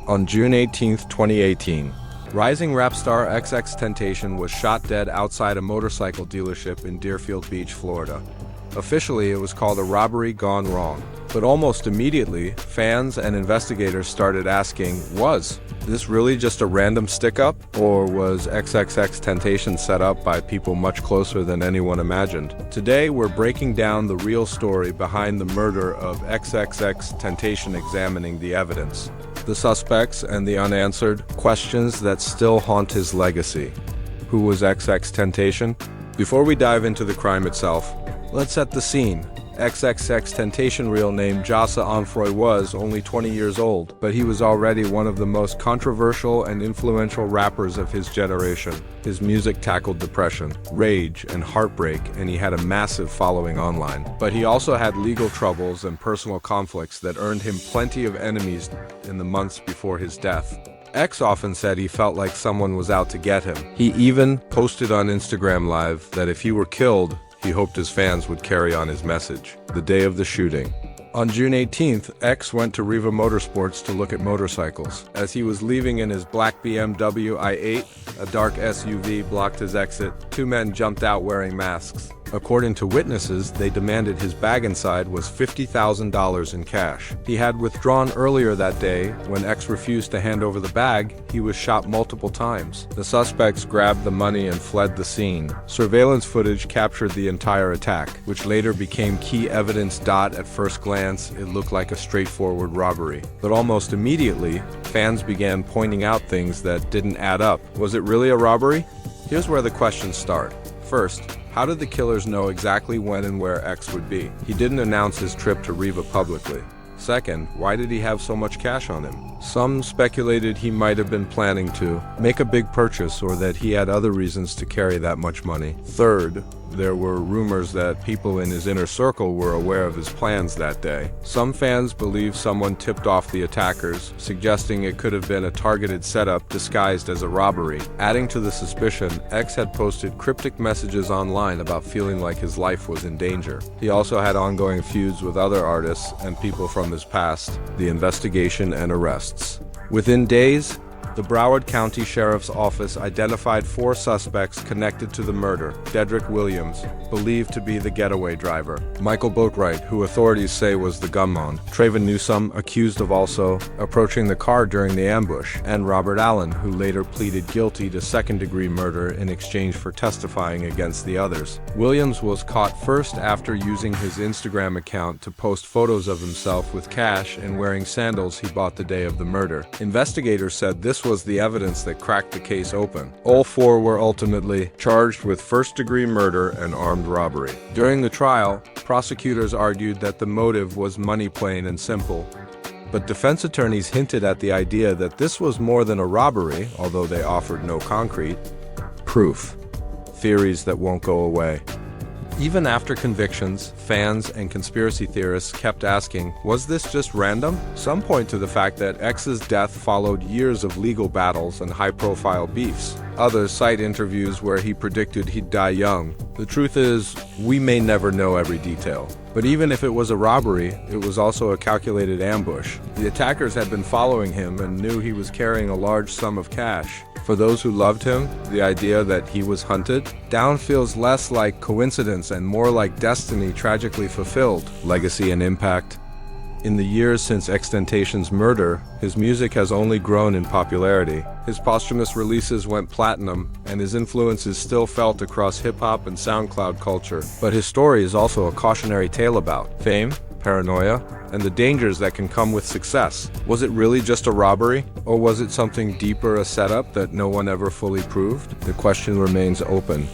On June 18, 2018, rising rap star XXXTentacion was shot dead outside a motorcycle dealership in Deerfield Beach, Florida. Officially, it was called a robbery gone wrong. But almost immediately, fans and investigators started asking, was this really just a random stick-up? Or was XXXTentacion set up by people much closer than anyone imagined? Today, we're breaking down the real story behind the murder of XXXTentacion, examining the evidence, the suspects, and the unanswered questions that still haunt his legacy. Who was XXXTentacion? Before we dive into the crime itself, let's set the scene. XXXTentacion, real name Jasa Onfroy, was only 20 years old, but he was already one of the most controversial and influential rappers of his generation. His music tackled depression, rage, and heartbreak, and he had a massive following online. But he also had legal troubles and personal conflicts that earned him plenty of enemies in the months before his death. X often said he felt like someone was out to get him. He even posted on Instagram Live that if he were killed, he hoped his fans would carry on his message. The day of the shooting. On June 18th, X went to Riva Motorsports to look at motorcycles. As he was leaving in his black BMW i8, a dark SUV blocked his exit. Two men jumped out wearing masks. According to witnesses, they demanded his bag inside was $50,000 in cash. He had withdrawn earlier that day. When X refused to hand over the bag, he was shot multiple times. The suspects grabbed the money and fled the scene. Surveillance footage captured the entire attack, which later became key evidence. At first glance, it looked like a straightforward robbery. But almost immediately, fans began pointing out things that didn't add up. Was it really a robbery? Here's where the questions start. First, how did the killers know exactly when and where X would be? He didn't announce his trip to Riva publicly. Second, why did he have so much cash on him? Some speculated he might have been planning to make a big purchase or that he had other reasons to carry that much money. Third, there were rumors that people in his inner circle were aware of his plans that day. Some fans believe someone tipped off the attackers, suggesting it could have been a targeted setup disguised as a robbery. Adding to the suspicion, X had posted cryptic messages online about feeling like his life was in danger. He also had ongoing feuds with other artists and people from his past. The investigation and arrests. Within days, the Broward County Sheriff's Office identified 4 suspects connected to the murder. Dedrick Williams, believed to be the getaway driver. Michael Boatwright, who authorities say was the gunman. Trayvon Newsome, accused of also approaching the car during the ambush. And Robert Allen, who later pleaded guilty to second-degree murder in exchange for testifying against the others. Williams was caught first after using his Instagram account to post photos of himself with cash and wearing sandals he bought the day of the murder. Investigators said this was the evidence that cracked the case open. All 4 were ultimately charged with first-degree murder and armed robbery. During the trial, prosecutors argued that the motive was money, plain and simple. But defense attorneys hinted at the idea that this was more than a robbery, although they offered no concrete proof. Theories that won't go away. Even after convictions, fans and conspiracy theorists kept asking, was this just random? Some point to the fact that X's death followed years of legal battles and high-profile beefs. Others cite interviews where he predicted he'd die young. The truth is, we may never know every detail. But even if it was a robbery, it was also a calculated ambush. The attackers had been following him and knew he was carrying a large sum of cash. For those who loved him, the idea that he was hunted down feels less like coincidence and more like destiny tragically fulfilled. Legacy and impact. In the years since XXXTentacion's murder, his music has only grown in popularity. His posthumous releases went platinum, and his influence is still felt across hip-hop and SoundCloud culture. But his story is also a cautionary tale about fame, paranoia, and the dangers that can come with success. Was it really just a robbery? Or was it something deeper, a setup that no one ever fully proved? The question remains open.